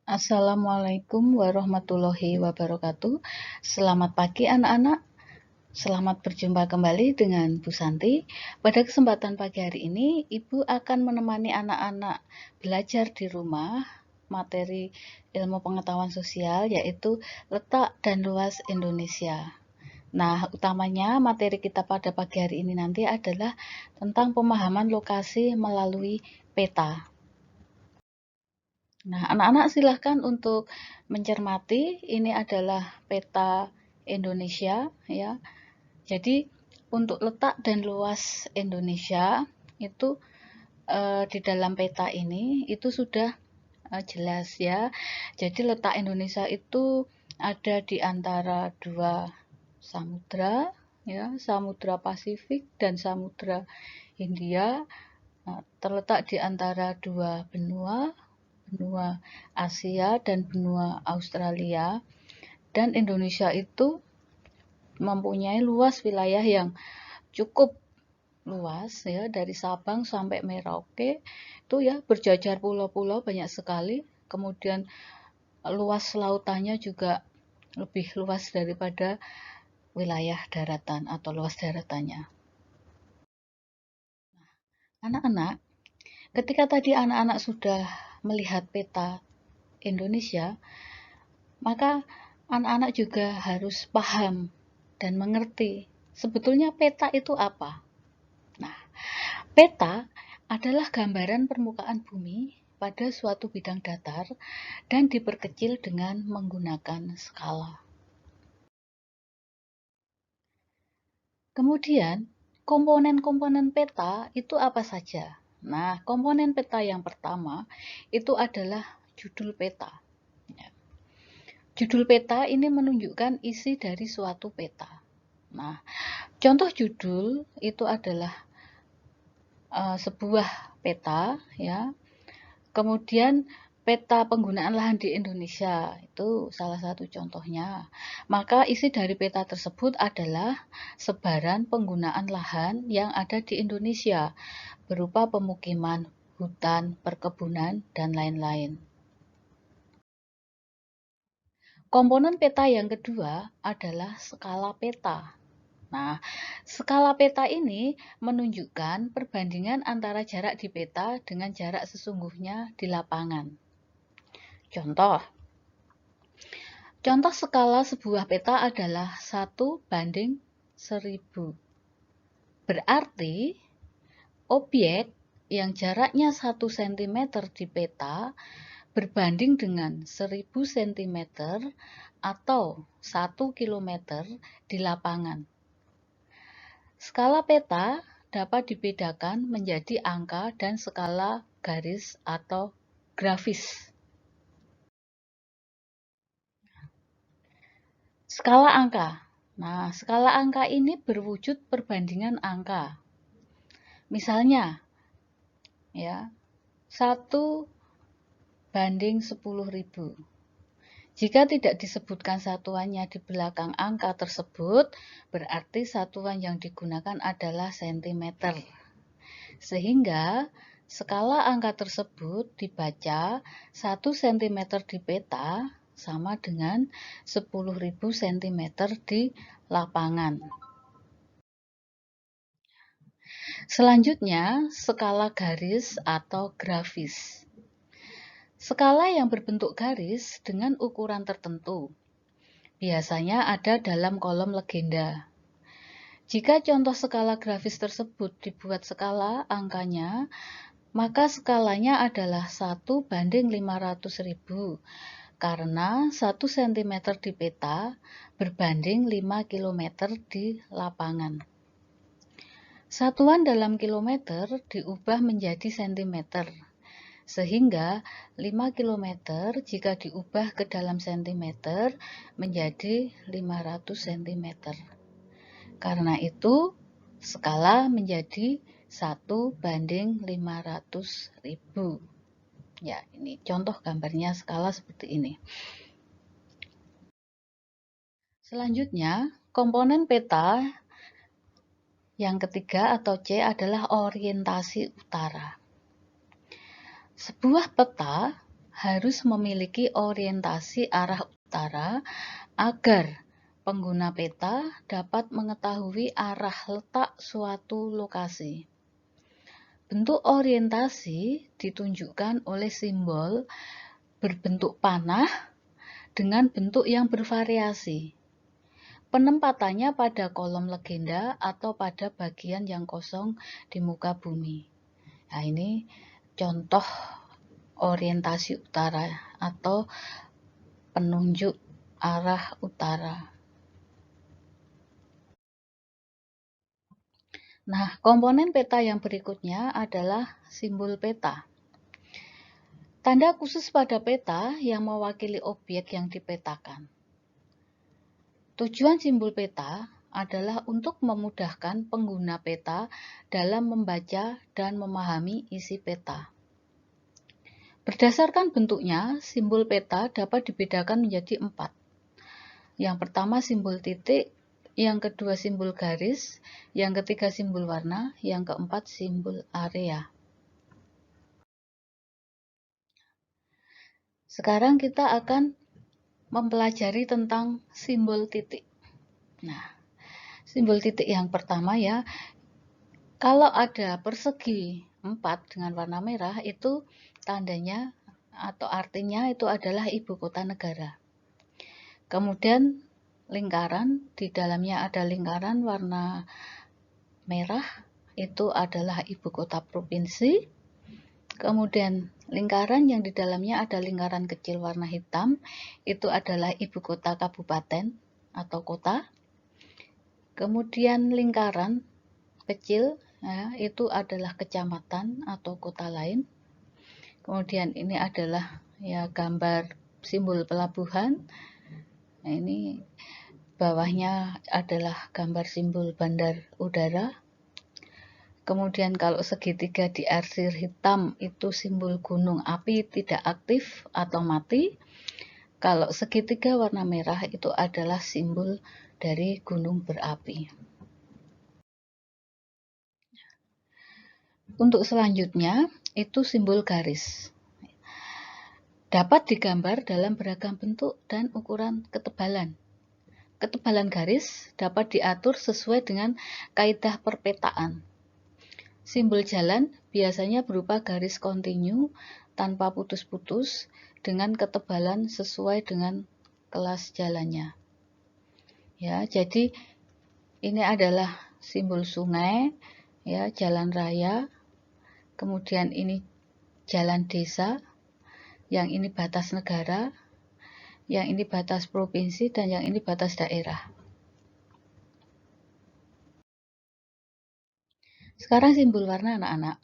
Assalamualaikum warahmatullahi wabarakatuh. Selamat pagi anak-anak. Selamat berjumpa kembali dengan Bu Santi. Pada kesempatan pagi hari ini, Ibu akan menemani anak-anak belajar di rumah materi ilmu pengetahuan sosial, yaitu letak dan luas Indonesia. Nah, utamanya materi kita pada pagi hari ini nanti adalah tentang pemahaman lokasi melalui peta. Nah, anak-anak silahkan untuk mencermati, ini adalah peta Indonesia ya. Jadi untuk letak dan luas Indonesia itu di dalam peta ini itu sudah jelas ya. Jadi letak Indonesia itu ada di antara dua samudra ya, Samudra Pasifik dan Samudra Hindia. Terletak di antara dua benua Asia dan benua Australia, dan Indonesia itu mempunyai luas wilayah yang cukup luas ya, dari Sabang sampai Merauke itu ya, berjajar pulau-pulau banyak sekali. Kemudian luas lautannya juga lebih luas daripada wilayah daratan atau luas daratannya. Anak-anak, ketika tadi anak-anak sudah melihat peta Indonesia, maka anak-anak juga harus paham dan mengerti sebetulnya peta itu apa. Nah, peta adalah gambaran permukaan bumi pada suatu bidang datar dan diperkecil dengan menggunakan skala. Kemudian, komponen-komponen peta itu apa saja? Nah, komponen peta yang pertama itu adalah judul peta. Judul peta ini menunjukkan isi dari suatu peta. Nah, contoh judul itu adalah sebuah peta ya. Kemudian peta penggunaan lahan di Indonesia itu salah satu contohnya. Maka isi dari peta tersebut adalah sebaran penggunaan lahan yang ada di Indonesia berupa pemukiman, hutan, perkebunan, dan lain-lain. Komponen peta yang kedua adalah skala peta. Nah, skala peta ini menunjukkan perbandingan antara jarak di peta dengan jarak sesungguhnya di lapangan. Contoh skala sebuah peta adalah 1:1000. Berarti objek yang jaraknya 1 cm di peta berbanding dengan 1000 cm atau 1 km di lapangan. Skala peta dapat dibedakan menjadi angka dan skala garis atau grafis. Skala angka. Nah, skala angka ini berwujud perbandingan angka. Misalnya, ya, 1:10.000. Jika tidak disebutkan satuannya di belakang angka tersebut, berarti satuan yang digunakan adalah cm. Sehingga skala angka tersebut dibaca 1 cm di peta sama dengan 10.000 cm di lapangan. Selanjutnya, skala garis atau grafis. Skala yang berbentuk garis dengan ukuran tertentu biasanya ada dalam kolom legenda. Jika contoh skala grafis tersebut dibuat skala angkanya, maka skalanya adalah 1:500.000 karena 1 cm di peta berbanding 5 km di lapangan. Satuan dalam kilometer diubah menjadi cm, sehingga 5 km jika diubah ke dalam cm menjadi 500 cm. Karena itu, skala menjadi 1:500.000. Ya, ini contoh gambarnya skala seperti ini. Selanjutnya, komponen peta yang ketiga atau C adalah orientasi utara. Sebuah peta harus memiliki orientasi arah utara agar pengguna peta dapat mengetahui arah letak suatu lokasi. Bentuk orientasi ditunjukkan oleh simbol berbentuk panah dengan bentuk yang bervariasi. Penempatannya pada kolom legenda atau pada bagian yang kosong di muka bumi. Nah, ini contoh orientasi utara atau penunjuk arah utara. Nah, komponen peta yang berikutnya adalah simbol peta. Tanda khusus pada peta yang mewakili objek yang dipetakan. Tujuan simbol peta adalah untuk memudahkan pengguna peta dalam membaca dan memahami isi peta. Berdasarkan bentuknya, simbol peta dapat dibedakan menjadi 4. Yang pertama simbol titik, yang kedua simbol garis, yang ketiga simbol warna, yang keempat simbol area. Sekarang kita akan mempelajari tentang simbol titik. Nah, simbol titik yang pertama ya, kalau ada persegi 4 dengan warna merah, itu tandanya atau artinya itu adalah ibu kota negara. Kemudian lingkaran, di dalamnya ada lingkaran warna merah, itu adalah ibu kota provinsi. Kemudian lingkaran yang di dalamnya ada lingkaran kecil warna hitam, itu adalah ibu kota kabupaten atau kota. Kemudian lingkaran kecil ya, itu adalah kecamatan atau kota lain. Kemudian ini adalah ya gambar simbol pelabuhan. Nah, ini bawahnya adalah gambar simbol bandar udara. Kemudian kalau segitiga diarsir hitam itu simbol gunung api tidak aktif atau mati. Kalau segitiga warna merah itu adalah simbol dari gunung berapi. Untuk selanjutnya itu simbol garis. Dapat digambar dalam beragam bentuk dan ukuran ketebalan. Ketebalan garis dapat diatur sesuai dengan kaidah perpetaan. Simbol jalan biasanya berupa garis kontinu tanpa putus-putus dengan ketebalan sesuai dengan kelas jalannya. Ya, jadi ini adalah simbol sungai, ya, jalan raya. Kemudian ini jalan desa. Yang ini batas negara, yang ini batas provinsi, dan yang ini batas daerah. Sekarang simbol warna anak-anak.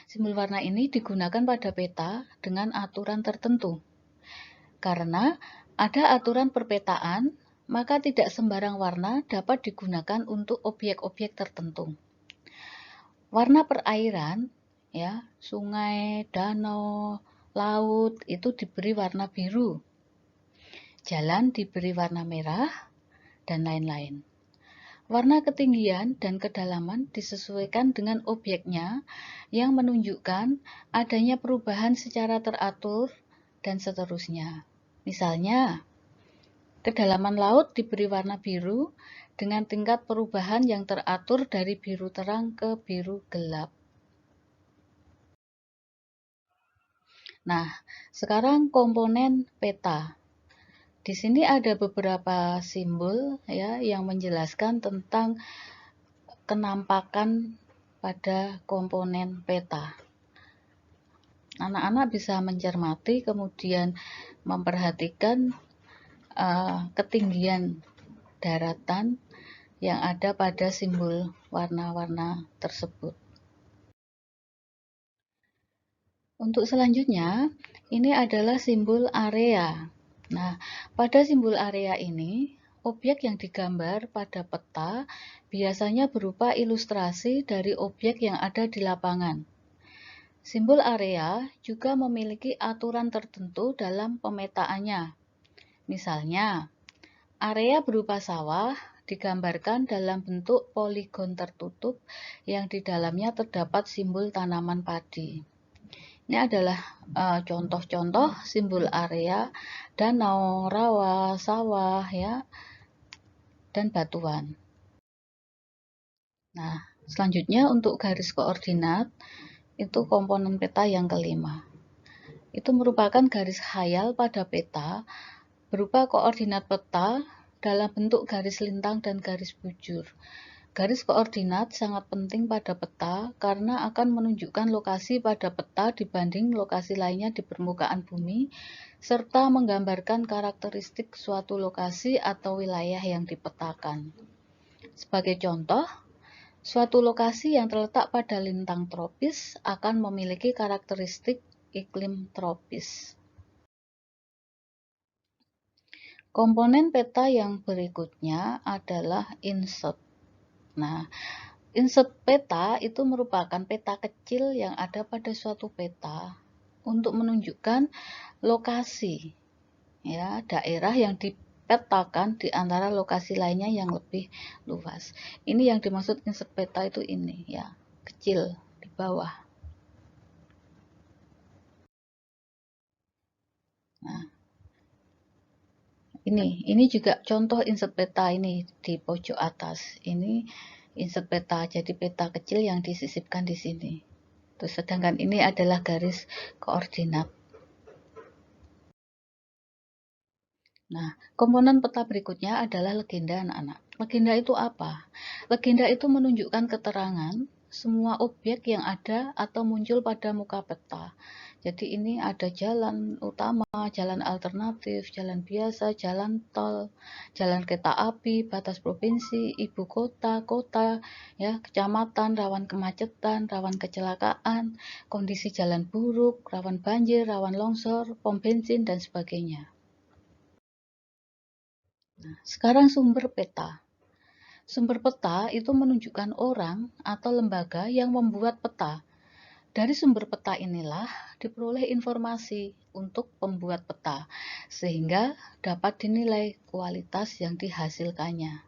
Simbol warna ini digunakan pada peta dengan aturan tertentu. Karena ada aturan perpetaan, maka tidak sembarang warna dapat digunakan untuk objek-objek tertentu. Warna perairan, ya, sungai, danau, laut itu diberi warna biru. Jalan diberi warna merah, dan lain-lain. Warna ketinggian dan kedalaman disesuaikan dengan objeknya yang menunjukkan adanya perubahan secara teratur dan seterusnya. Misalnya, kedalaman laut diberi warna biru dengan tingkat perubahan yang teratur dari biru terang ke biru gelap. Nah, sekarang komponen peta. Di sini ada beberapa simbol ya yang menjelaskan tentang kenampakan pada komponen peta. Anak-anak bisa mencermati kemudian memperhatikan ketinggian daratan yang ada pada simbol warna-warna tersebut. Untuk selanjutnya, ini adalah simbol area. Nah, pada simbol area ini, objek yang digambar pada peta biasanya berupa ilustrasi dari objek yang ada di lapangan. Simbol area juga memiliki aturan tertentu dalam pemetaannya. Misalnya, area berupa sawah digambarkan dalam bentuk poligon tertutup yang di dalamnya terdapat simbol tanaman padi. Ini adalah contoh-contoh simbol area danau, rawa, sawah, ya, dan batuan. Nah, selanjutnya untuk garis koordinat, itu komponen peta yang kelima. Itu merupakan garis khayal pada peta berupa koordinat peta dalam bentuk garis lintang dan garis bujur. Garis koordinat sangat penting pada peta karena akan menunjukkan lokasi pada peta dibanding lokasi lainnya di permukaan bumi, serta menggambarkan karakteristik suatu lokasi atau wilayah yang dipetakan. Sebagai contoh, suatu lokasi yang terletak pada lintang tropis akan memiliki karakteristik iklim tropis. Komponen peta yang berikutnya adalah insert. Nah, insert peta itu merupakan peta kecil yang ada pada suatu peta untuk menunjukkan lokasi, ya, daerah yang dipetakan di antara lokasi lainnya yang lebih luas. Ini yang dimaksud insert peta itu ini, ya, kecil di bawah. Nah, ini juga contoh insert peta ini di pojok atas. Ini insert peta, jadi peta kecil yang disisipkan di sini. Terus sedangkan ini adalah garis koordinat. Nah, komponen peta berikutnya adalah legenda anak-anak. Legenda itu apa? Legenda itu menunjukkan keterangan semua objek yang ada atau muncul pada muka peta. Jadi ini ada jalan utama, jalan alternatif, jalan biasa, jalan tol, jalan kereta api, batas provinsi, ibu kota, kota, ya, kecamatan, rawan kemacetan, rawan kecelakaan, kondisi jalan buruk, rawan banjir, rawan longsor, pom bensin, dan sebagainya. Nah, sekarang sumber peta. Sumber peta itu menunjukkan orang atau lembaga yang membuat peta. Dari sumber peta inilah diperoleh informasi untuk pembuat peta, sehingga dapat dinilai kualitas yang dihasilkannya.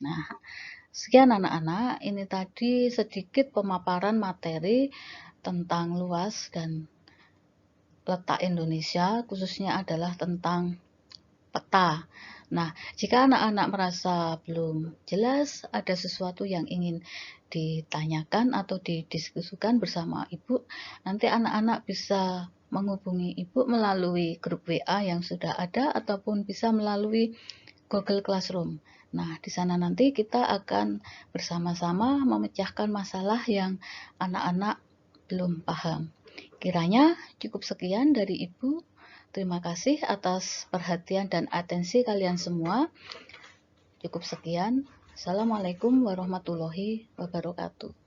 Nah, sekian anak-anak, ini tadi sedikit pemaparan materi tentang luas dan letak Indonesia, khususnya adalah tentang peta. Nah, jika anak-anak merasa belum jelas, ada sesuatu yang ingin ditanyakan atau didiskusikan bersama Ibu, nanti anak-anak bisa menghubungi Ibu melalui grup WA yang sudah ada ataupun bisa melalui Google Classroom. Nah, di sana nanti kita akan bersama-sama memecahkan masalah yang anak-anak belum paham. Kiranya cukup sekian dari Ibu. Terima kasih atas perhatian dan atensi kalian semua. Cukup sekian. Assalamualaikum warahmatullahi wabarakatuh.